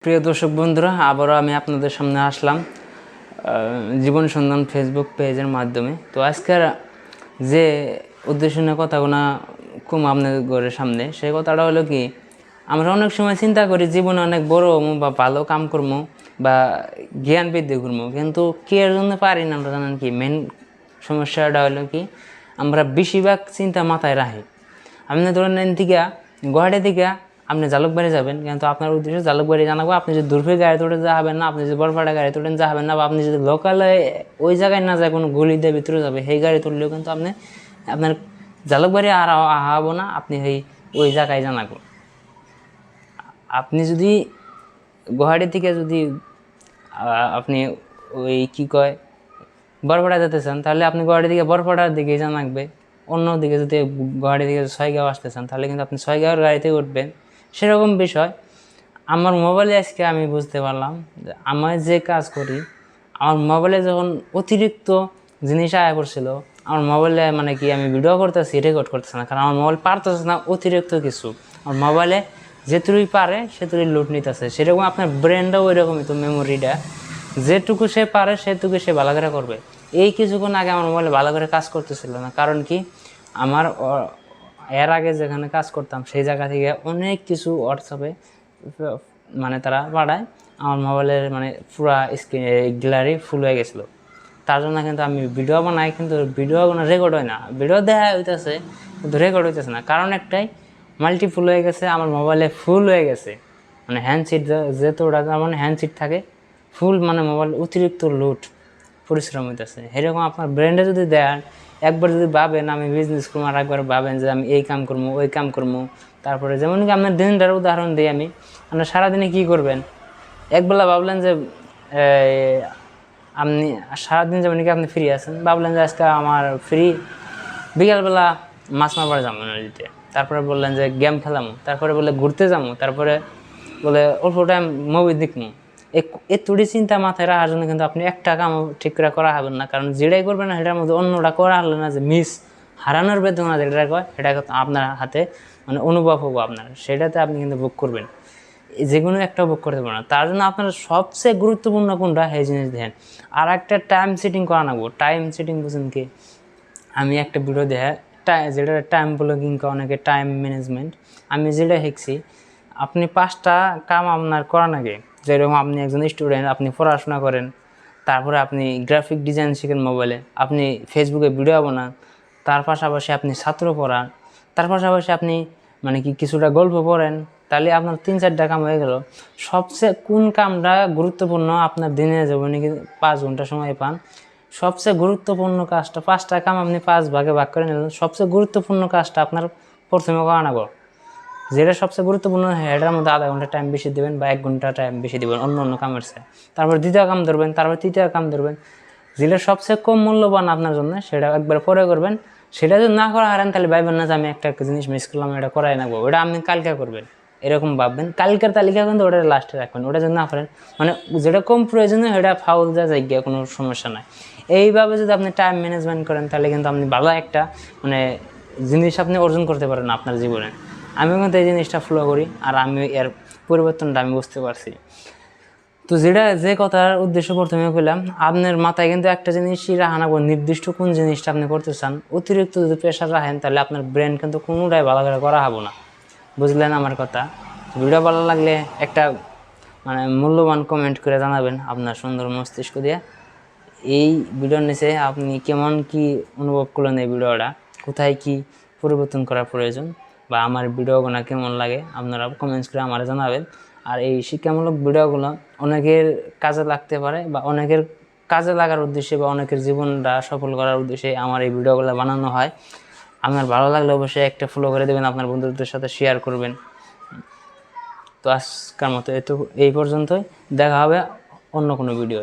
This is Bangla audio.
প্রিয় দর্শক বন্ধুরা, আবারও আমি আপনাদের সামনে আসলাম জীবন সন্ধান ফেসবুক পেজের মাধ্যমে। তো আজকের যে উদ্দেশ্য নিয়ে কথাগুলো খুব আপনাদের ঘরের সামনে, সেই কথাটা হলো কি, আমরা অনেক সময় চিন্তা করি জীবনে অনেক বড় হবো বা ভালো কাম করবো বা জ্ঞান বৃদ্ধি করবো, কিন্তু কি এর জন্য পারি না। আমরা জানেন কি মেন সমস্যাটা হলো কি, আমরা বেশিরভাগ চিন্তা মাথায় রাখি। আপনি ধরেন থেকে গুয়াহাটি থেকে আপনি জালুকবাড়ি যাবেন, কিন্তু আপনার উদ্দেশ্য জালুকবাড়ি জানাবো। আপনি যদি দূরফে গাড়ি তোড়ে যাবেন না, আপনি যদি বরপাড়া গাড়ি তোড়েন যাবেন না, বা আপনি যদি লোকালে ওই জায়গায় না যায় কোনো গলিতে ভিতরে যাবে সেই গাড়ি তুললেও কিন্তু আপনি আপনার জালুকবাড়ি আর আহাবো না, আপনি ওই জায়গায় জানাবো। আপনি যদি গুয়াহাটি থেকে যদি আপনি ওই কী কয় বরপাড়া যেতে চান, তাহলে আপনি গুয়াহাটি থেকে বরপাড়ার দিকে জানাকবে। অন্যদিকে যদি গুয়াহাটি থেকে ছয়গাঁও আসতে চান, তাহলে কিন্তু আপনি ছয়গাঁওয়ের গাড়িতে উঠবেন। সেরকম বিষয় আমার মোবাইলে আজকে আমি বুঝতে পারলাম যে আমি যে কাজ করি, আমার মোবাইলে যখন অতিরিক্ত জিনিস আয়া করছিল, আমার মোবাইলে মানে কি আমি ভিডিও করতেছি, রেকর্ড করতেছি না, কারণ আমার মোবাইল পারতেছে না অতিরিক্ত কিছু। আমার মোবাইলে যেটুকুই পারে সেটুকুই লোড নিতেছে। সেরকম আপনার ব্রেনটাও ওই রকমই, তো মেমোরিটা যেটুকু সে পারে সেটুকু সে ভালো করে করবে। এই কিছুক্ষণ আগে আমার মোবাইলে ভালো করে কাজ করতেছিল না, কারণ কি আমার এর আগে যেখানে কাজ করতাম সেই জায়গা থেকে অনেক কিছু হোয়াটসঅ্যাপে মানে তারা পাঠায়, আমার মোবাইলের মানে পুরা স্ক্রিন গ্যালারি ফুল হয়ে গেছিলো। তার জন্য কিন্তু আমি ভিডিও বানাই, কিন্তু ভিডিওগুলো রেকর্ড হয় না। ভিডিও দেখা হইতেছে কিন্তু রেকর্ড হইতেছে না, কারণ একটাই, মাল্টি ফুল হয়ে গেছে, আমার মোবাইলে ফুল হয়ে গেছে। মানে হ্যান্ডসিট যেহেতু ওটা মানে হ্যান্ডসিট থাকে ফুল, মানে মোবাইল অতিরিক্ত লোড পরিশ্রম হইতেছে। এরকম আপনার ব্র্যান্ডে যদি দেন, একবার যদি ভাবেন আমি বিজনেস করবো, আর একবার ভাবেন যে আমি এই কাম করবো ওই কাম করবো। তারপরে যেমন কি আপনার দিনটার উদাহরণ দিই আমি, আপনার সারাদিনে কী করবেন। একবেলা ভাবলেন যে আপনি সারাদিন যেমন কি আপনি ফ্রি আছেন, ভাবলেন যে আজকে আমার ফ্রি, বিকালবেলা মাছ মারবার যাবো নদীতে, তারপরে বললেন যে গেম খেলামো, তারপরে বলে ঘুরতে যাবো, তারপরে বলে অল্প টাইম মুভি দেখবো। এই তুড়ি চিন্তা মাথায় রাখার জন্য কিন্তু আপনি একটা কাম ঠিক করে করা হবেন না, কারণ যেটাই করবেন না সেটার মধ্যে অন্যটা করা হলে না, যে মিস হারানোর বেদনা যেটা কয় সেটা আপনার হাতে মানে অনুভব হবো আপনার, সেটাতে আপনি কিন্তু ভোগ করবেন। যে কোনো একটা ভোগ করতে পারবেন না। তার জন্য আপনার সবচেয়ে গুরুত্বপূর্ণ কোনটা সেই জিনিস দেখেন। আর একটা টাইম সেটিং করা নেবো। টাইম সেটিং বুঝেন কি, আমি একটা ভিডিও দেখে যেটা টাইম ব্লগিং কা অনেকে টাইম ম্যানেজমেন্ট, আমি যেটা শিখছি, আপনি 5টা কাম আপনার করা লাগে। যেরকম আপনি একজন স্টুডেন্ট, আপনি পড়াশোনা করেন, তারপরে আপনি গ্রাফিক ডিজাইন শিখেন মোবাইলে, আপনি ফেসবুকে ভিডিও বানান, তার পাশাপাশি আপনি ছাত্র পড়ান, তার পাশাপাশি আপনি মানে কি কিছুটা গল্প পড়েন, তাহলে আপনার 3-4টা কাম হয়ে গেল। সবচেয়ে কোন কামটা গুরুত্বপূর্ণ আপনার দিনে জীবনে কি 5 ঘন্টা সময় পান, সবচেয়ে গুরুত্বপূর্ণ কাজটা 5টা কাম আপনি 5 ভাগে ভাগ করে নিলেন। সবচেয়ে গুরুত্বপূর্ণ কাজটা আপনার প্রথমে করা নেব, যেটা সবচেয়ে গুরুত্বপূর্ণ এটার মধ্যে আধা ঘন্টা টাইম বেশি দেবেন বা 1 ঘন্টা টাইম বেশি দেবেন অন্য কামের চেয়ে। তারপর দ্বিতীয় কাম ধরবেন, তারপর তৃতীয় কাম ধরবেন। যেটা সবচেয়ে কম মূল্যবান আপনার জন্য সেটা একবার পরে করবেন। সেটা যদি না করা হারেন, তাহলে ভাববেন না যে আমি একটা জিনিস মিস করলাম, এটা করাই নেবো, ওটা আপনি কালকে করবেন, এরকম ভাববেন। কালকের তালিকা কিন্তু ওটা লাস্টে রাখবেন। ওটা যদি না পারেন, মানে যেটা কম প্রয়োজনীয় সেটা ফাউল যা যাই গিয়ে কোনো সমস্যা নাই। এইভাবে যদি আপনি টাইম ম্যানেজমেন্ট করেন, তাহলে কিন্তু আপনি ভালো একটা মানে জিনিস আপনি অর্জন করতে পারেন আপনার জীবনে। আমিও কিন্তু এই জিনিসটা ফলো করি, আর আমি এর পরিবর্তনটা আমি বুঝতে পারছি। তো যে কথার উদ্দেশ্য প্রথমে বললাম, আপনার মাথায় কিন্তু একটা জিনিসই রাখানাবো, নির্দিষ্ট কোন জিনিসটা আপনি করতে চান। অতিরিক্ত যদি প্রেশার রাখেন, তাহলে আপনার ব্রেন কিন্তু কোনোটাই ভালো করে করা হবো না। বুঝলেন আমার কথা? ভিডিও ভালো লাগলে একটা মানে মূল্যবান কমেন্ট করে জানাবেন আপনার সুন্দর মস্তিষ্ক দিয়ে। এই ভিডিওর নিচে আপনি কেমন কি অনুভব করলেন এই ভিডিওটা, কোথায় কি পরিবর্তন করা প্রয়োজন, বা আমার ভিডিওগুলো কেমন লাগে, আপনারা কমেন্টস করে আমার জানাবেন। আর এই শিক্ষামূলক ভিডিওগুলো অনেকের কাজে লাগতে পারে, বা অনেকের কাজে লাগার উদ্দেশ্যে বা অনেকের জীবনটা সফল করার উদ্দেশ্যে আমার এই ভিডিওগুলো বানানো হয়। আপনার ভালো লাগলে অবশ্যই একটা ফলো করে দেবেন, আপনার বন্ধুদের সাথে শেয়ার করবেন। তো আজকের মতো এই পর্যন্তই, দেখা হবে অন্য কোনো ভিডিও।